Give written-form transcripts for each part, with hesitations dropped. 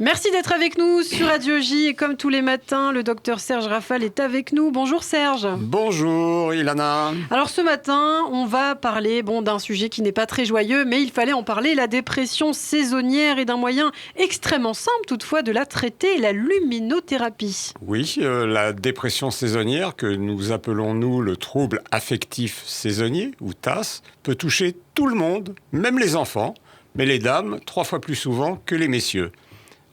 Merci d'être avec nous sur Radio J. Et comme tous les matins, le docteur Serge Rafal est avec nous. Bonjour Serge. Bonjour Ilana. Alors ce matin, on va parler d'un sujet qui n'est pas très joyeux, mais il fallait en parler, la dépression saisonnière, et d'un moyen extrêmement simple toutefois de la traiter, la luminothérapie. Oui, la dépression saisonnière, que nous appelons nous le trouble affectif saisonnier, ou TAS, peut toucher tout le monde, même les enfants, mais les dames 3 fois plus souvent que les messieurs.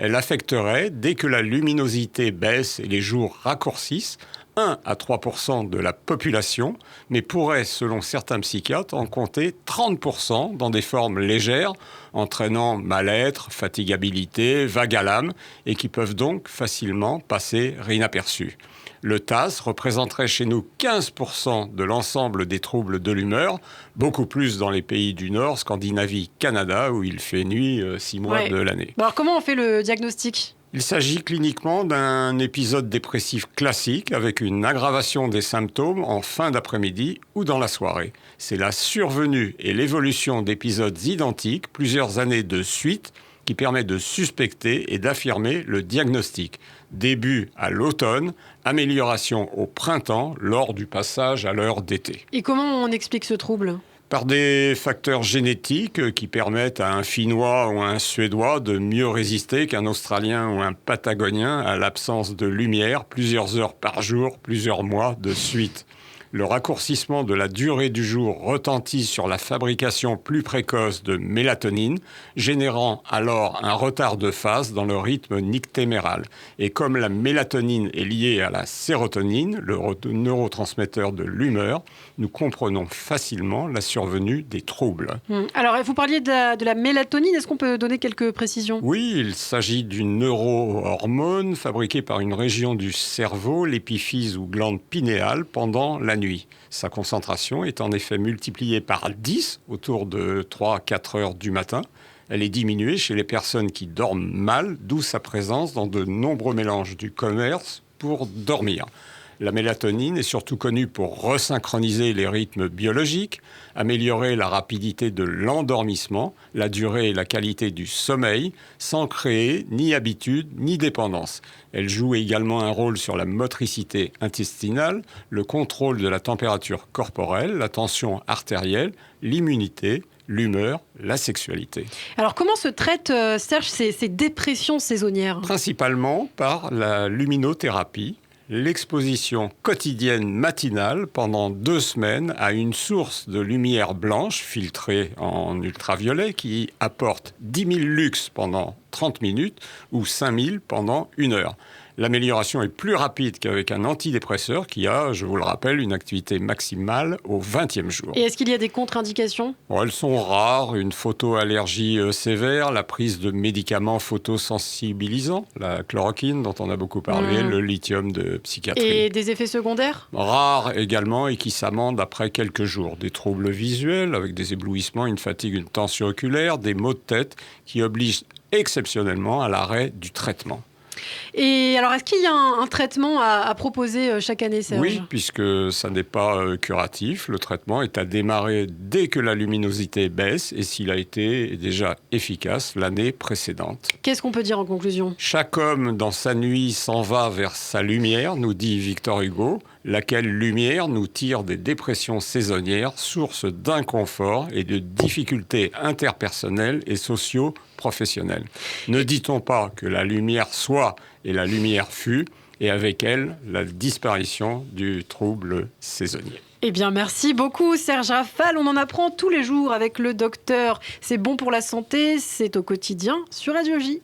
Elle affecterait, dès que la luminosité baisse et les jours raccourcissent, 1 à 3% de la population, mais pourrait, selon certains psychiatres, en compter 30% dans des formes légères, entraînant mal-être, fatigabilité, vague à l'âme, et qui peuvent donc facilement passer inaperçues. Le TAS représenterait chez nous 15% de l'ensemble des troubles de l'humeur, beaucoup plus dans les pays du Nord, Scandinavie, Canada, où il fait nuit 6 mois de l'année. Alors comment on fait le diagnostic ? Il s'agit cliniquement d'un épisode dépressif classique avec une aggravation des symptômes en fin d'après-midi ou dans la soirée. C'est la survenue et l'évolution d'épisodes identiques plusieurs années de suite qui permet de suspecter et d'affirmer le diagnostic. Début à l'automne, amélioration au printemps lors du passage à l'heure d'été. Et comment on explique ce trouble ? Par des facteurs génétiques qui permettent à un Finnois ou à un Suédois de mieux résister qu'un Australien ou un Patagonien à l'absence de lumière plusieurs heures par jour, plusieurs mois de suite. Le raccourcissement de la durée du jour retentit sur la fabrication plus précoce de mélatonine, générant alors un retard de phase dans le rythme nictéméral. Et comme la mélatonine est liée à la sérotonine, le neurotransmetteur de l'humeur, nous comprenons facilement la survenue des troubles. Alors, vous parliez de la mélatonine, est-ce qu'on peut donner quelques précisions ? Oui, il s'agit d'une neurohormone fabriquée par une région du cerveau, l'épiphyse ou glande pinéale, pendant la nuit. Sa concentration est en effet multipliée par 10 autour de 3-4 heures du matin. Elle est diminuée chez les personnes qui dorment mal, d'où sa présence dans de nombreux mélanges du commerce pour dormir. La mélatonine est surtout connue pour resynchroniser les rythmes biologiques, améliorer la rapidité de l'endormissement, la durée et la qualité du sommeil, sans créer ni habitude ni dépendance. Elle joue également un rôle sur la motricité intestinale, le contrôle de la température corporelle, la tension artérielle, l'immunité, l'humeur, la sexualité. Alors comment se traitent, Serge, ces dépressions saisonnières ? Principalement par la luminothérapie, l'exposition quotidienne matinale pendant 2 semaines à une source de lumière blanche filtrée en ultraviolet qui apporte 10 000 lux pendant 30 minutes ou 5 000 pendant 1 heure. L'amélioration est plus rapide qu'avec un antidépresseur qui a, je vous le rappelle, une activité maximale au 20e jour. Et est-ce qu'il y a des contre-indications ? Elles sont rares, une photoallergie sévère, la prise de médicaments photosensibilisants, la chloroquine dont on a beaucoup parlé, le lithium de psychiatrie. Et des effets secondaires ? Rares également et qui s'amendent après quelques jours. Des troubles visuels avec des éblouissements, une fatigue, une tension oculaire, des maux de tête qui obligent exceptionnellement à l'arrêt du traitement. Et alors, est-ce qu'il y a un traitement à proposer chaque année, Serge ? Oui, puisque ça n'est pas curatif. Le traitement est à démarrer dès que la luminosité baisse et s'il a été déjà efficace l'année précédente. Qu'est-ce qu'on peut dire en conclusion ? Chaque homme dans sa nuit s'en va vers sa lumière, nous dit Victor Hugo, laquelle lumière nous tire des dépressions saisonnières, source d'inconfort et de difficultés interpersonnelles et socio-professionnelles. Ne dit-on pas que la lumière soit et la lumière fut, et avec elle, la disparition du trouble saisonnier. Eh bien, merci beaucoup, Serge Rafal. On en apprend tous les jours avec le docteur. C'est bon pour la santé, c'est au quotidien sur Radio J.